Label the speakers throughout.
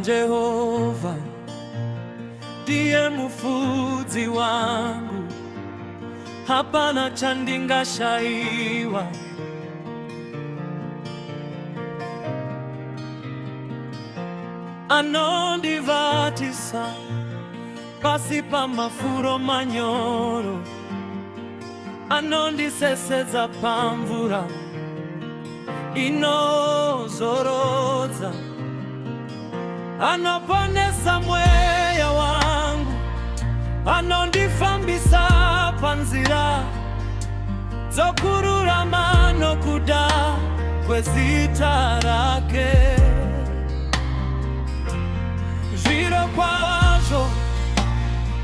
Speaker 1: Jehova ndiye mufudzi wangu, hapana cha ndingashaiwa. Anondivatisa pasi pa mafuro manyoro, anondiseseza pamvura inozoroza, anoponesa mweya wangu, anondifambisa panzira zokurura mano kuda kwezita rake. Zviro kwazvo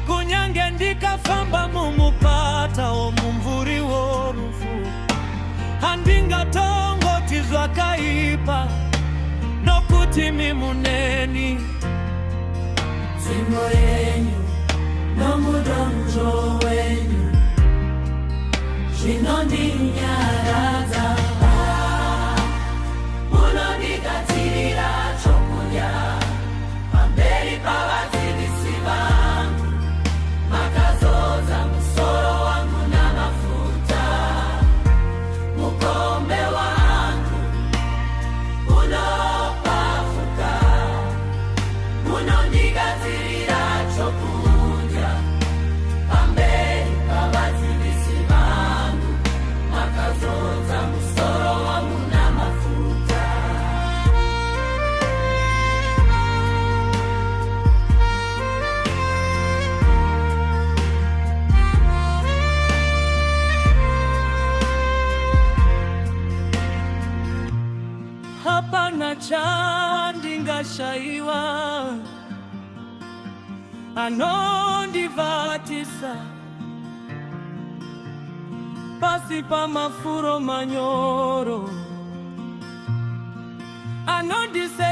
Speaker 1: kunyange ndikafamba mumupata womumvuri worufu, handingatongoti zvakaipa nokuti mimuneni. Nzvimbo yenyu nomudonzvo wenyu zvinondinyaradza. Munondigadzirira chokudya pamberi pavadzivisi vangu, makazodza musoro wangu namafuta. Mukombe wangu unopafuka. Munondigadzirira chokudya pamberi pavadzivisi vangu, makazodza musoro wangu namafuta. Hapana cha ndingashaiwa. Anondivatisa pasi pa mafuro manyoro, anondise